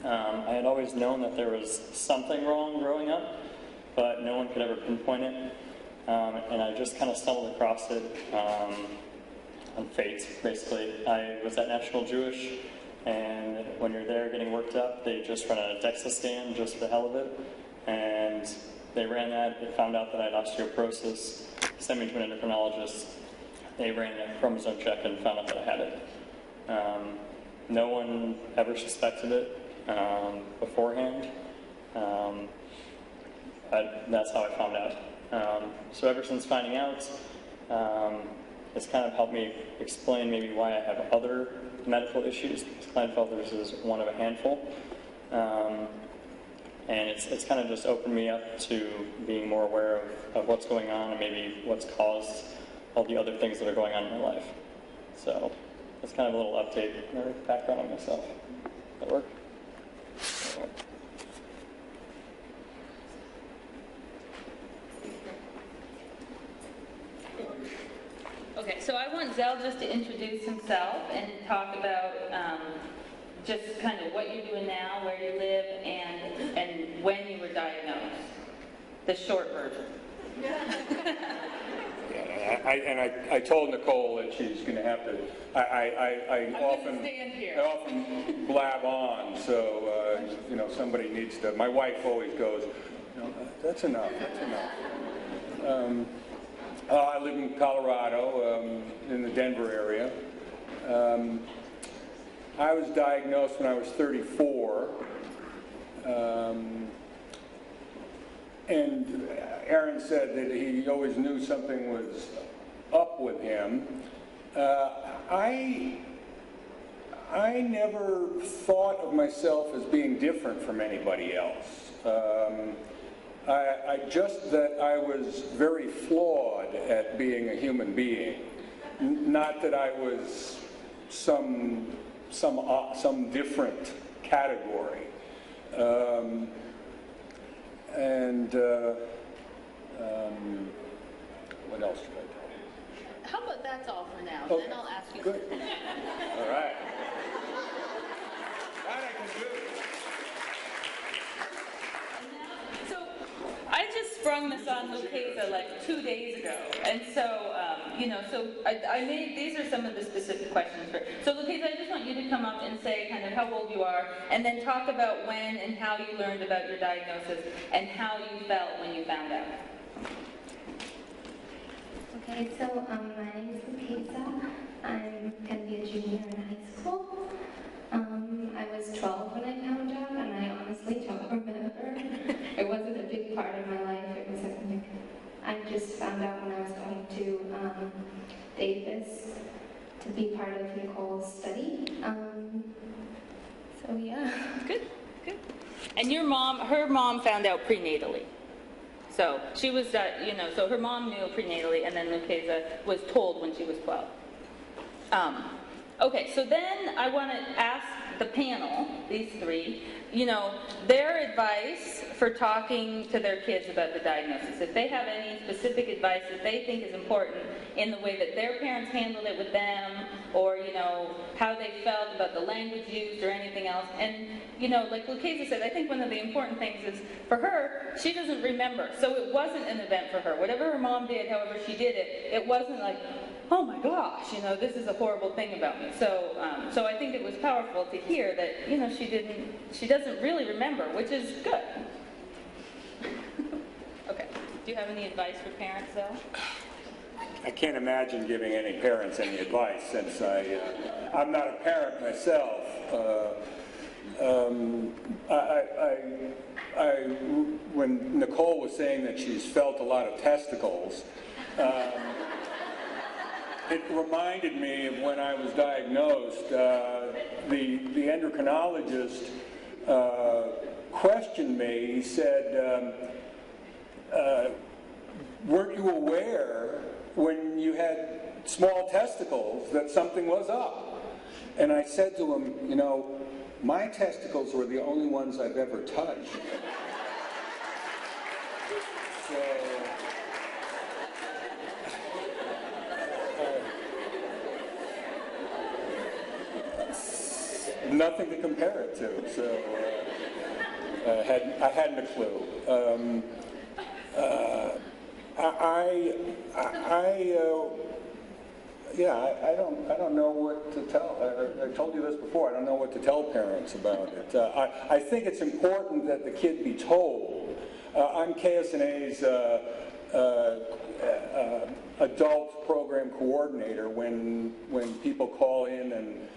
I had always known that there was something wrong growing up, but no one could ever pinpoint it. And I just kind of stumbled across it on fate, basically. I was at National Jewish, and when you're there getting worked up, they just run a DEXA scan just for the hell of it. And they ran that, they found out that I had osteoporosis, sent me to an endocrinologist. They ran a chromosome check and found out that I had it. No one ever suspected it beforehand. That's how I found out. So ever since finding out, it's kind of helped me explain maybe why I have other medical issues. Klinefelter's is one of a handful. And it's kind of just opened me up to being more aware of what's going on and maybe what's caused all the other things that are going on in my life. So that's kind of a little update or background on myself. Does that work? Okay, so I want Zell just to introduce himself and talk about just kind of what you're doing now, where you live, and when you were diagnosed. The short version. I told Nicole that she's going to have to. I often stand here. I often blab on, so somebody needs to. My wife always goes, "That's enough. That's enough." I live in Colorado, in the Denver area. I was diagnosed when I was 34. And Aaron said that he always knew something was up with him. I never thought of myself as being different from anybody else. That I was very flawed at being a human being. Not that I was some different category. What else should I tell you? How about that's all for now? Okay. Then I'll ask you. Good. All right. That I can do. So I just sprung this on Lukaza like 2 days ago, and so so I made these are some of the specific questions for. So Lukaza, I just want you to come up and say kind of how old you are, and then talk about when and how you learned about your diagnosis and how you felt when you found out. Okay, so my name is Lukaza. I'm going to be a junior in high school. I was 12 when I found out, and I honestly don't remember. It wasn't a big part of my life. It was I just found out when I was going to Davis to be part of Nicole's study. So yeah. Good. And her mom found out prenatally. So she was, so her mom knew prenatally, and then Lukaza was told when she was 12. Okay, so then I want to ask the panel, these three, their advice for talking to their kids about the diagnosis. If they have any specific advice that they think is important in the way that their parents handled it with them, or, how they felt about the language used or anything else. And, like Lukaza said, I think one of the important things is, for her, she doesn't remember. So it wasn't an event for her. Whatever her mom did, however she did it, it wasn't like, oh my gosh, you know, this is a horrible thing about me. So, so I think it was powerful to hear that, you know, she doesn't really remember, which is good. Okay. Do you have any advice for parents, though? I can't imagine giving any parents any advice since I'm not a parent myself. When Nicole was saying that she's felt a lot of testicles, it reminded me of when I was diagnosed. The endocrinologist questioned me. He said, weren't you aware when you had small testicles that something was up? And I said to him, you know, my testicles were the only ones I've ever touched. So, nothing to compare it to. So I hadn't a clue. I don't know what to tell. I told you this before. I don't know what to tell parents about it. I think it's important that the kid be told. I'm KS&A's adult program coordinator. When people call in and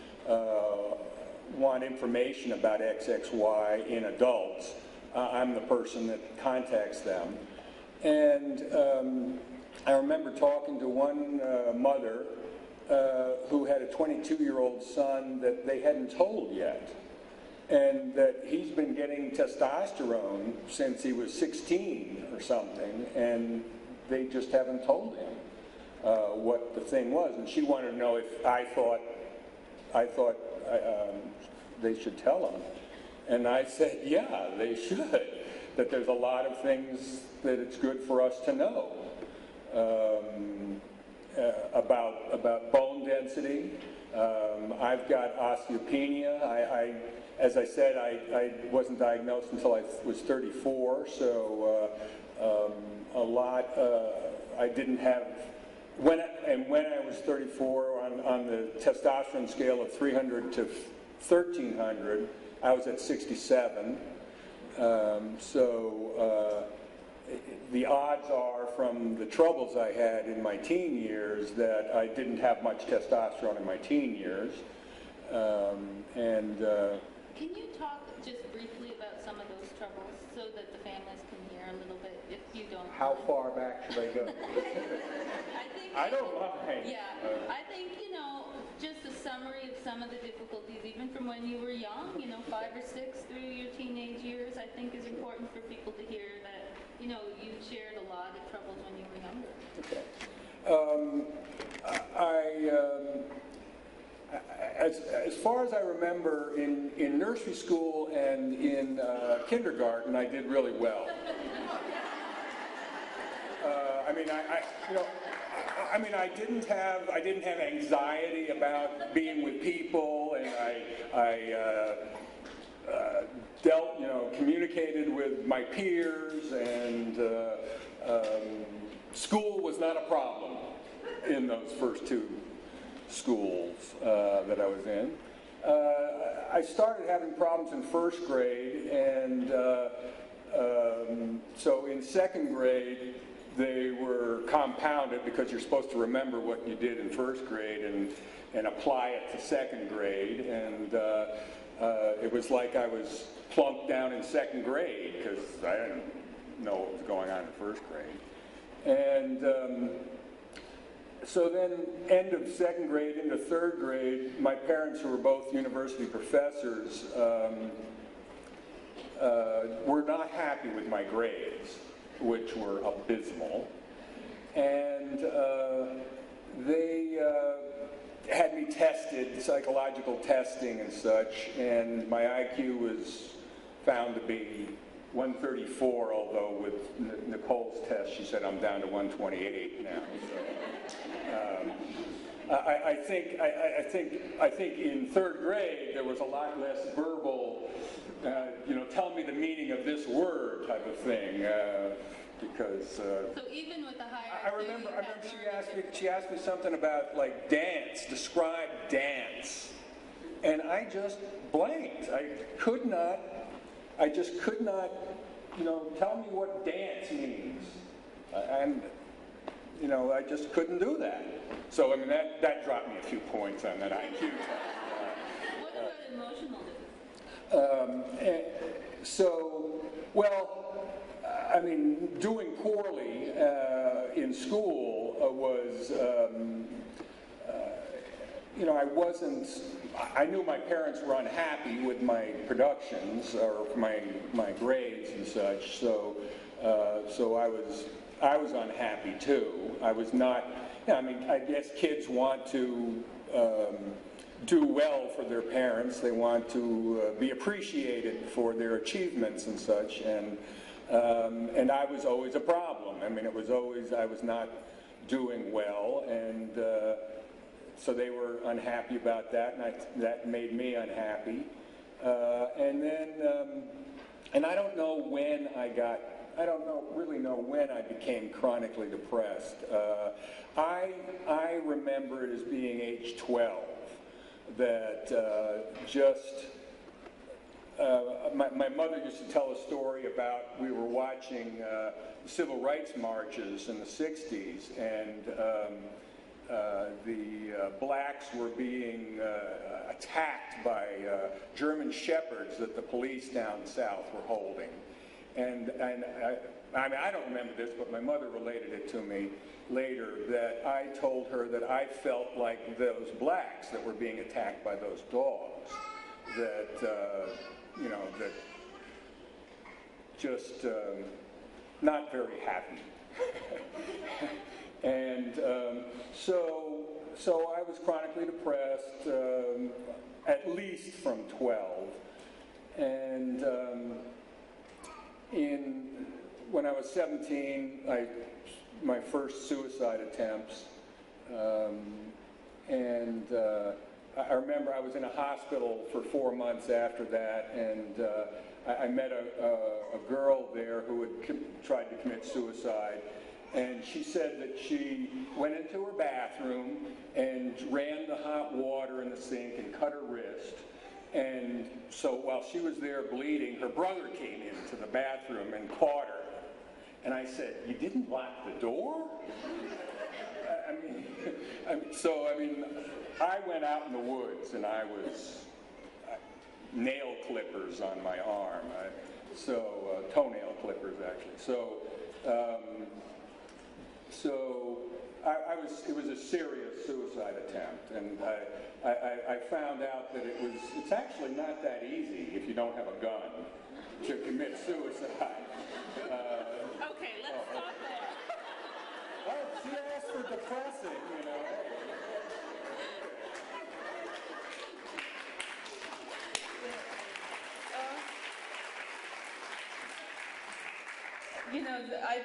want information about XXY in adults, I'm the person that contacts them. And I remember talking to one mother who had a 22-year-old son that they hadn't told yet, and that he's been getting testosterone since he was 16 or something, and they just haven't told him what the thing was. And she wanted to know if I thought they should tell him. And I said, yeah, they should. That there's a lot of things that it's good for us to know about bone density. I've got osteopenia. As I said, I wasn't diagnosed until I was 34, so a lot I didn't have. When I was 34, on the testosterone scale of 300 to 1300, I was at 67. The odds are, from the troubles I had in my teen years, that I didn't have much testosterone in my teen years. Can you talk just briefly about some of those troubles so that the families can hear a little bit, if you don't mind? How far back should I go? I don't mind. Yeah, I think, you know, just a summary of some of the difficulties, even from when you were young, you know, 5 or 6 through your teenage years, I think is important for people to hear that, you know, you shared a lot of troubles when you were younger. Okay. As far as I remember, in nursery school and in kindergarten, I did really well. I didn't have anxiety about being with people, and I communicated with my peers, and school was not a problem in those first 2 schools that I was in. I started having problems in first grade, and so in second grade they were compounded, because you're supposed to remember what you did in first grade and apply it to second grade, and it was like I was plunked down in second grade because I didn't know what was going on in first grade. And so then, end of second grade into third grade, my parents, who were both university professors, were not happy with my grades, which were abysmal. And they had me tested, psychological testing and such, and my IQ was found to be 134, although with Nicole's test, she said I'm down to 128 now. So, I think in third grade there was a lot less verbal, tell me the meaning of this word type of thing. because So even with the higher I remember she asked me something about like dance, describe dance, and I just blanked. I just could not, tell me what dance means, and I just couldn't do that. So I mean that dropped me a few points on that IQ test. What about emotional difficulties? Doing poorly in school was, I knew my parents were unhappy with my productions or my grades and such, so I was unhappy too. I was not, I guess kids want to do well for their parents. They want to be appreciated for their achievements and such, and I was always a problem. I was not doing well, and so they were unhappy about that, and that made me unhappy. And I don't know when I don't really know when I became chronically depressed. I remember it as being age 12, that my mother used to tell a story about, we were watching civil rights marches in the 60s, and the blacks were being attacked by German shepherds that the police down south were holding. And I don't remember this, but my mother related it to me later, that I told her that I felt like those blacks that were being attacked by those dogs, that that just not very happy. And so I was chronically depressed, at least from 12. And when I was 17, my first suicide attempts, and I remember I was in a hospital for 4 months after that, and I met a girl there who had tried to commit suicide, and she said that she went into her bathroom and ran the hot water in the sink and cut her wrist. And so while she was there bleeding, her brother came into the bathroom and caught her. And I said, "You didn't lock the door?" I went out in the woods, and I was nail clippers on my arm. Toenail clippers, actually. It was a serious suicide attempt, and I found out that it's actually not that easy if you don't have a gun to commit suicide. Okay, let's stop there. Well, she asked for depressing,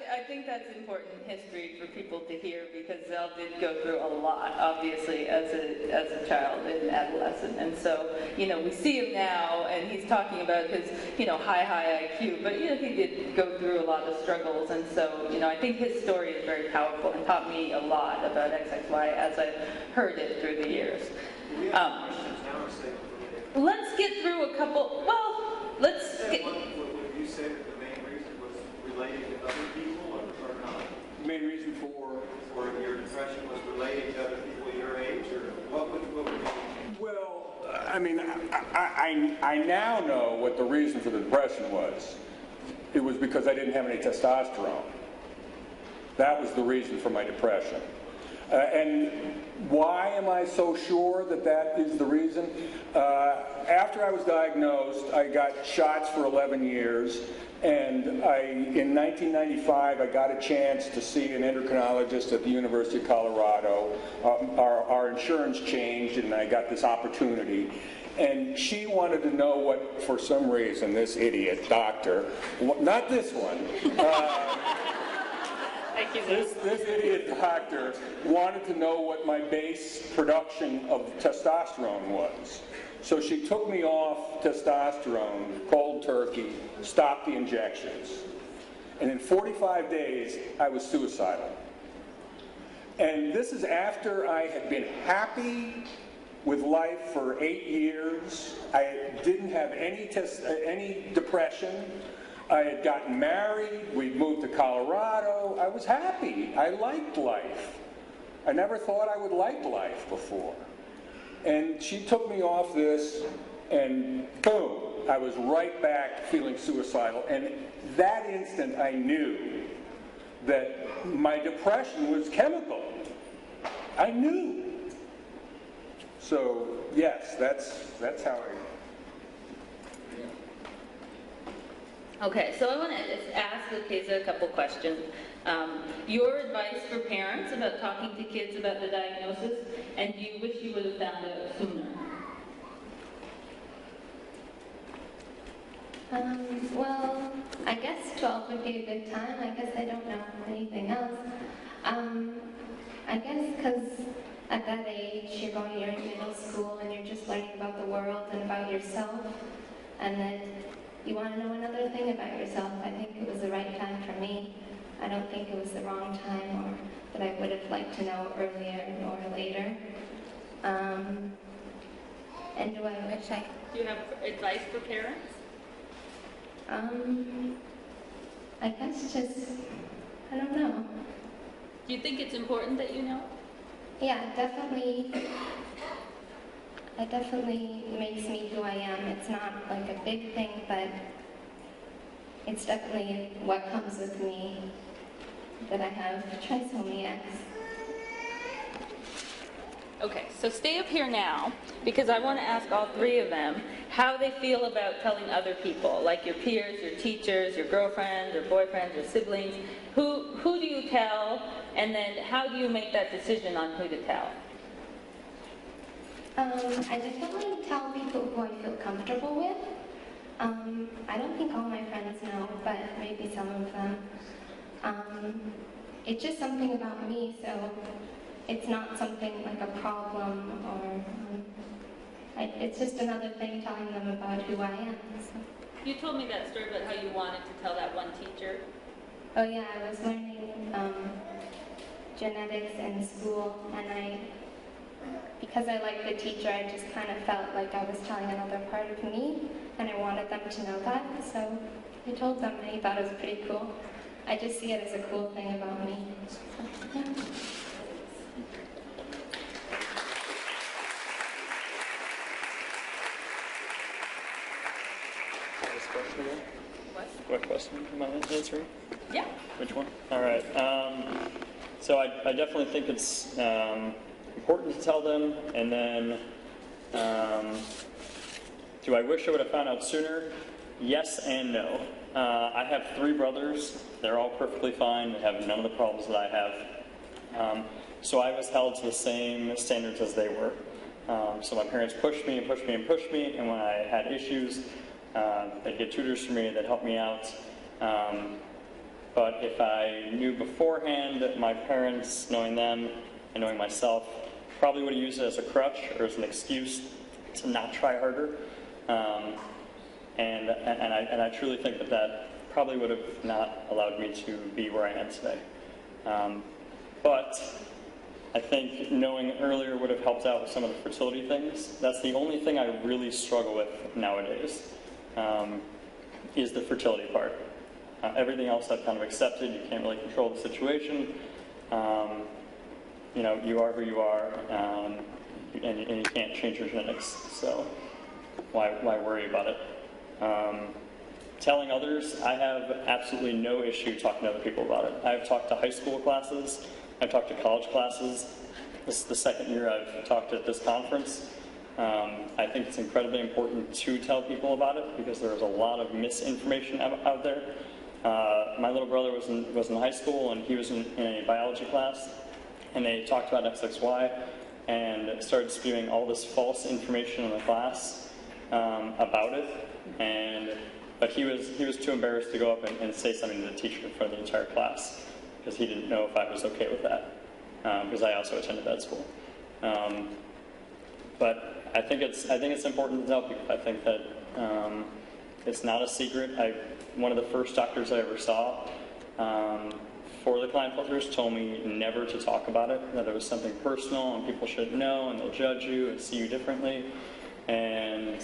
I think that's important history for people to hear, because Zell did go through a lot, obviously, as a child and adolescent. And so, we see him now, and he's talking about his, high IQ, but, he did go through a lot of struggles. And so, I think his story is very powerful and taught me a lot about XXY as I've heard it through the years. Let's get through a couple, Would you say that the main reason was related to other people or not? The main reason for your depression was related to other people your age, or what would you mean? Well, I now know what the reason for the depression was. It was because I didn't have any testosterone. That was the reason for my depression. And why am I so sure that that is the reason? After I was diagnosed, I got shots for 11 years, and in 1995, I got a chance to see an endocrinologist at the University of Colorado. Our insurance changed, and I got this opportunity. And she wanted to know what, for some reason, this idiot doctor, not this one, this idiot doctor wanted to know what my base production of testosterone was. So she took me off testosterone, cold turkey, stopped the injections. And in 45 days, I was suicidal. And this is after I had been happy with life for 8 years. I didn't have any depression. I had gotten married. We'd moved to Colorado. I was happy. I liked life. I never thought I would like life before. And she took me off this, and boom, I was right back feeling suicidal. And that instant, I knew that my depression was chemical. I knew. So, yes, that's how I... Okay, so I want to just ask Lukaza a couple questions. Your advice for parents about talking to kids about the diagnosis, and do you wish you would have found out sooner? Well, I guess 12 would be a good time. I guess I don't know anything else. I guess because at that age, you're in middle school and you're just learning about the world and about yourself, and then you want to know another thing about yourself. I think it was the right time for me. I don't think it was the wrong time, or that I would have liked to know earlier or later. And do I wish I... Do you have advice for parents? I guess just, I don't know. Do you think it's important that you know? Yeah, definitely. It definitely makes me who I am. It's not like a big thing, but it's definitely what comes with me that I have trisomy X. Okay, so stay up here now, because I want to ask all three of them how they feel about telling other people, like your peers, your teachers, your girlfriends, your boyfriends, your siblings. Who do you tell, and then how do you make that decision on who to tell? I definitely tell people who I feel comfortable with. I don't think all my friends know, but maybe some of them. It's just something about me, so it's not something like a problem, or it's just another thing telling them about who I am. So. You told me that story about how you wanted to tell that one teacher. Oh yeah, I was learning genetics in school, and because I liked the teacher, I just kind of felt like I was telling another part of me, and I wanted them to know that, so I told them, and he thought it was pretty cool. I just see it as a cool thing about me. So, yeah. What question am I answering? Yeah. Which one? All right. So I definitely think it's important to tell them, and then do I wish I would have found out sooner? Yes and no. I have 3 brothers. They're all perfectly fine. They have none of the problems that I have. So I was held to the same standards as they were. So my parents pushed me and pushed me and pushed me, and when I had issues, they'd get tutors for me, they'd help me out. But if I knew beforehand that my parents, knowing them and knowing myself, probably would have used it as a crutch or as an excuse to not try harder. And I truly think that probably would have not allowed me to be where I am today. But I think knowing earlier would have helped out with some of the fertility things. That's the only thing I really struggle with nowadays, is the fertility part. Everything else I've kind of accepted. You can't really control the situation. You know, you are who you are, and you can't change your genetics. So why worry about it? Telling others, I have absolutely no issue talking to other people about it. I've talked to high school classes. I've talked to college classes. This is the second year I've talked at this conference. I think it's incredibly important to tell people about it because there is a lot of misinformation out there. My little brother was in high school, and he was in a biology class, and they talked about XXY and started spewing all this false information in the class about it. But he was too embarrassed to go up and say something to the teacher in front of the entire class because he didn't know if I was okay with that, because I also attended that school. But I think it's important to tell people. I think that it's not a secret. One of the first doctors I ever saw For the Kleinfelters told me never to talk about it, that it was something personal and people should know and they'll judge you and see you differently. And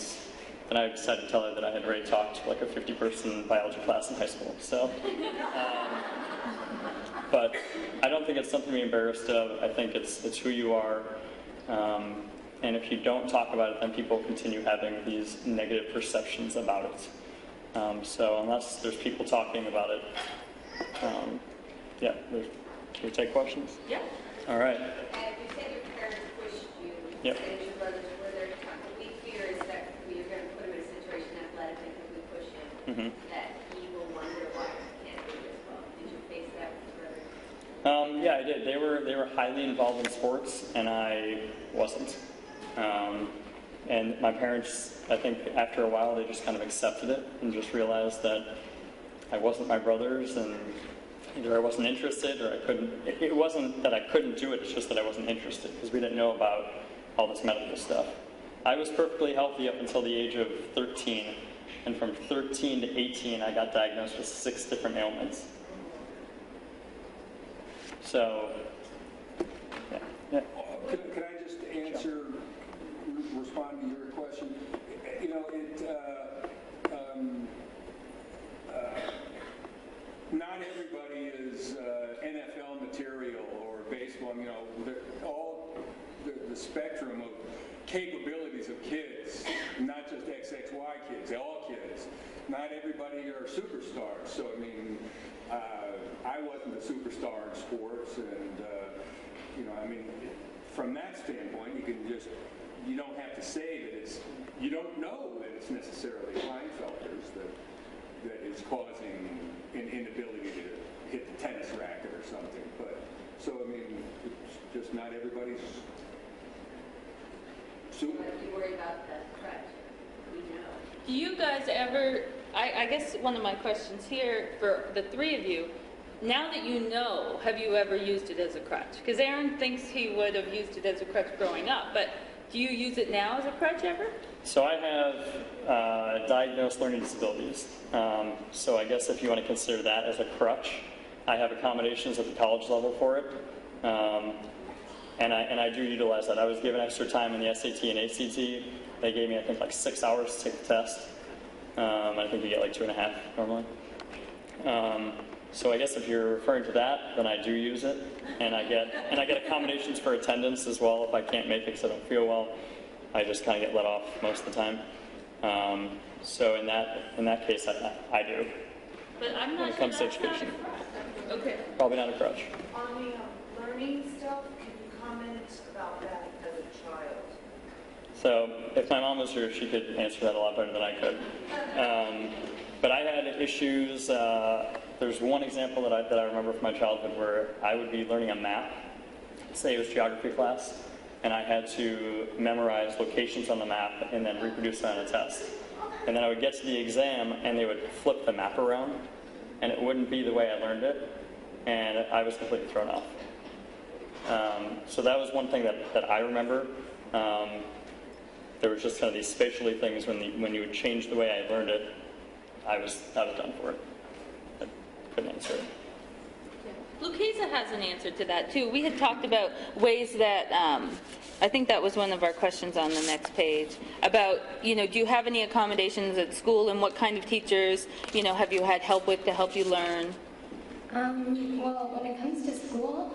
then I decided to tell her that I had already talked to like a 50-person biology class in high school. So, but I don't think it's something to be embarrassed of. I think it's who you are. And if you don't talk about it, then people continue having these negative perceptions about it. So unless there's people talking about it, yeah, can we take questions? Yeah. All right. You said your parents pushed you. Yep. And your brothers were there. What we fear is that you're going to put him in a situation athletically because we push him, that he will wonder why he can't do it as well. Did you face that with your brothers? Yeah, I did. They were highly involved in sports, and I wasn't. And my parents, I think after a while, they just kind of accepted it and just realized that I wasn't my brothers, and either I wasn't interested or I couldn't. It wasn't that I couldn't do it, it's just that I wasn't interested because we didn't know about all this medical stuff. I was perfectly healthy up until the age of 13, and from 13 to 18, I got diagnosed with 6 different ailments. So, yeah. Can I just answer, respond to your question? You know, not everybody is NFL material or baseball. You know, all the spectrum of capabilities of kids, not just XXY kids, all kids. Not everybody are superstars. So I mean, I wasn't a superstar in sports, and you know, I mean, from that standpoint, you don't have to say that you don't know that it's necessarily Kleinfelters that is causing an inability to hit the tennis racket or something. But so I mean, it's just not everybody's super. You worry about the crutch. We know. Do you guys ever, I guess one of my questions here for the 3 of you, now that you know, have you ever used it as a crutch? Because Aaron thinks he would have used it as a crutch growing up, but do you use it now as a crutch ever? So I have diagnosed learning disabilities. So I guess if you want to consider that as a crutch, I have accommodations at the college level for it. And I do utilize that. I was given extra time in the SAT and ACT. They gave me, I think, like 6 hours to take the test. I think you get like 2.5 normally. So I guess if you're referring to that, then I do use it, and I get accommodations for attendance as well if I can't make it because I don't feel well. I just kind of get let off most of the time. So in that case, I do. But I'm not when it comes to sure that's education. not a crutch. Okay. Probably not a crutch. On the learning stuff, can you comment about that as a child? So if my mom was here, she could answer that a lot better than I could. But I had issues. There's one example that I remember from my childhood where I would be learning a map, say it was geography class, and I had to memorize locations on the map and then reproduce that on a test. And then I would get to the exam and they would flip the map around and it wouldn't be the way I learned it, and I was completely thrown off. So that was one thing that I remember. There was just kind of these spatially things when you would change the way I learned it, I was done for it. I couldn't answer it. Lukaza has an answer to that too. We had talked about ways that, I think that was one of our questions on the next page, about, do you have any accommodations at school and what kind of teachers, have you had help with to help you learn? Well, when it comes to school,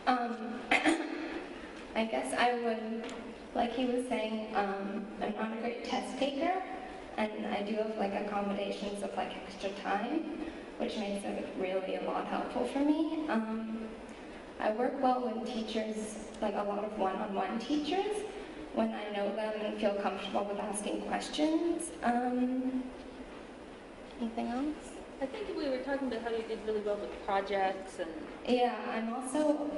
I guess I would, like he was saying, I'm not a great test taker, and I do have accommodations of extra time, which makes it really a lot helpful for me. I work well with teachers, a lot of one-on-one teachers, when I know them and feel comfortable with asking questions. Anything else? I think we were talking about how you did really well with projects and... Yeah, I'm also,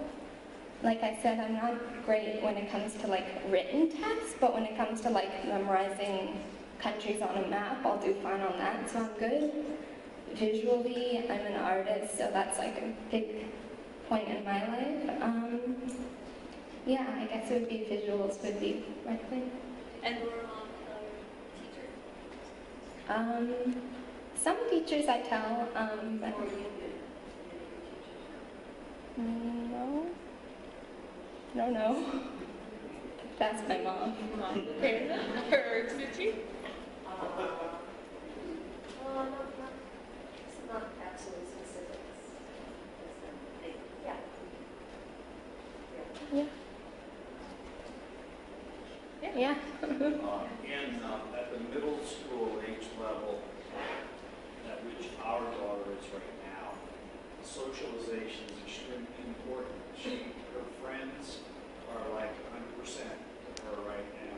like I said, I'm not great when it comes to written text, but when it comes to memorizing countries on a map, I'll do fine on that, so I'm good. Visually, I'm an artist, so that's a big point in my life. Yeah, I guess it would be visuals would be my thing. And some teachers I tell, but No. No. That's my mom. Her expertise? It's not absolutely specific. Yeah. Yeah. At the middle school age level, at which our daughter is right now, socialization is extremely important. Her friends are like 100% of her right now.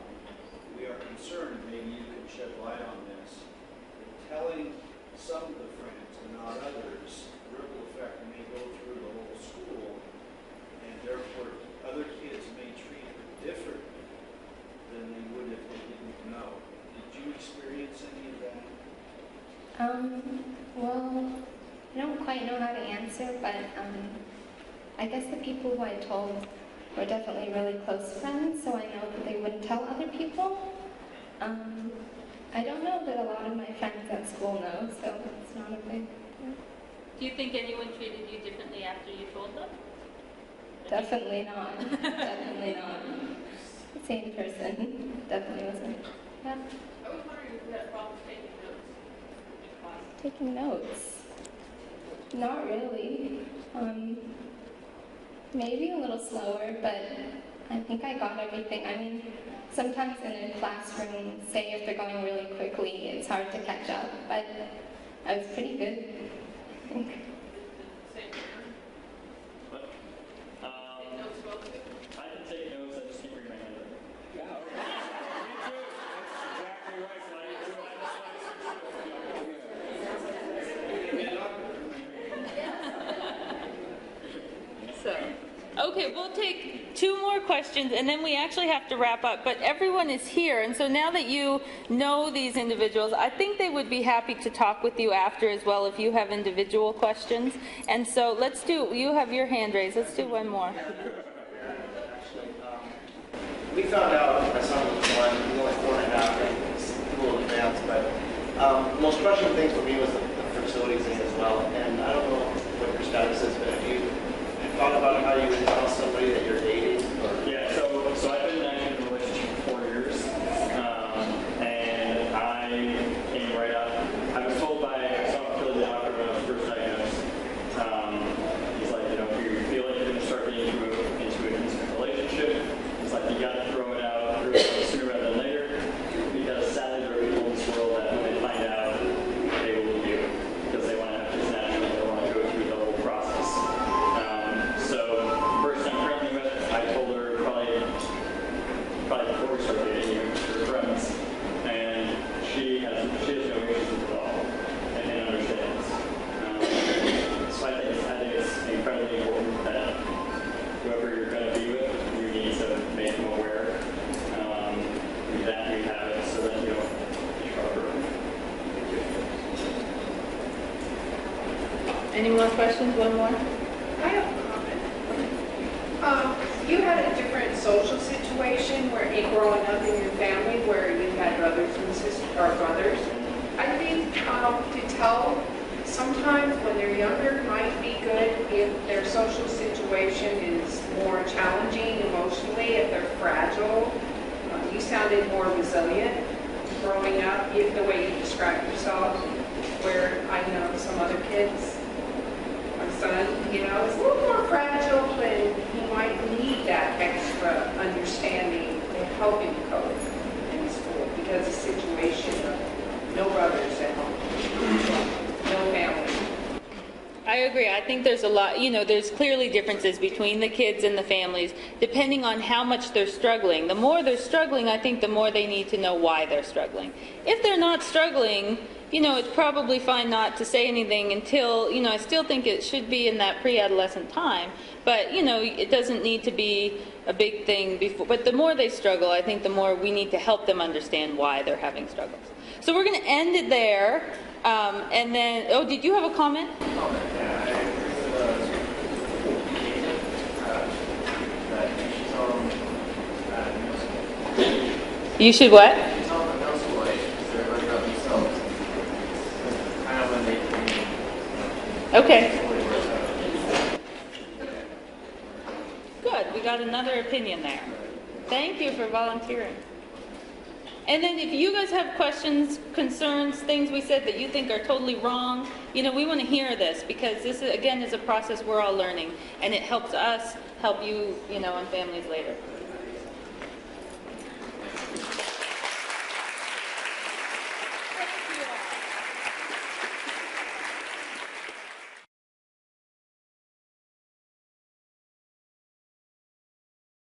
We are concerned, maybe you can shed light on this, that telling some of the friends and not others, ripple effect may go through the whole school, and therefore other kids may treat her differently than they would if they didn't know. Did you experience any of that? Well, I don't quite know how to answer, but I guess the people who I told were definitely really close friends, so I know that they wouldn't tell other people. I don't know that a lot of my friends at school know, so it's not a big... Do you think anyone treated you differently after you told them? Definitely not. Definitely not. Same person. Definitely wasn't. Yeah. I was wondering if you had problems taking notes in class. Taking notes? Not really. Maybe a little slower, but I think I got everything. I mean, sometimes in a classroom, say if they're going really quickly, it's hard to catch up, but I was pretty good, I think. I can take notes, I just can't bring my hand up. Yeah, okay. Me too. That's exactly right. So I need to So, okay, we'll take 2 more questions and then we actually have to wrap up. But everyone is here, and so now that you know these individuals, I think they would be happy to talk with you after as well if you have individual questions. And so let's do, you have your hand raised, let's do one more. We found out, my son was born, he was only 4.5, and it's a little advanced, but the most crushing thing for me was the fertility thing as well. And I don't know what your status is, but if you thought about how you would tell somebody that you're dating? Or? Yeah, so I've been in an active relationship for 4 years, and I came right up. I was told by a fertility doctor when I was first diagnosed. He's like, if you feel like you're going to start getting into an intimate relationship, it's like you got to throw it out sooner rather than later, because sadly there are people in this world that when they find out, they will leave you because they want to have kids naturally, they want to go through the whole process. So the person I'm currently with, I told her probably before we started dating, we were friends, and she has no issues at all and understands. So I think it's incredibly important that whoever you're going to be with, you need to make them aware that you have it so that you don't trouble. Any more questions? One more? I have a comment. You had a different social situation where growing up in your family where you had brothers and sisters, or brothers. I think to tell sometimes when they're younger might be good if their social situation is more challenging emotionally, if they're fragile. You sounded more resilient growing up, the way you described yourself, where I know some other kids, my son, is a little more fragile, but he might need that extra understanding to help him cope in school because of the situation of no brothers at home, no family. I agree. I think there's a lot, there's clearly differences between the kids and the families, depending on how much they're struggling. The more they're struggling, I think the more they need to know why they're struggling. If they're not struggling, it's probably fine not to say anything until, I still think it should be in that pre-adolescent time, but, it doesn't need to be a big thing before. But the more they struggle, I think the more we need to help them understand why they're having struggles. So we're going to end it there. And then, did you have a comment? You should what? Okay. got another opinion there. Thank you for volunteering. And then if you guys have questions, concerns, things we said that you think are totally wrong, we want to hear this, because this, again, is a process we're all learning, and it helps us help you, and families later.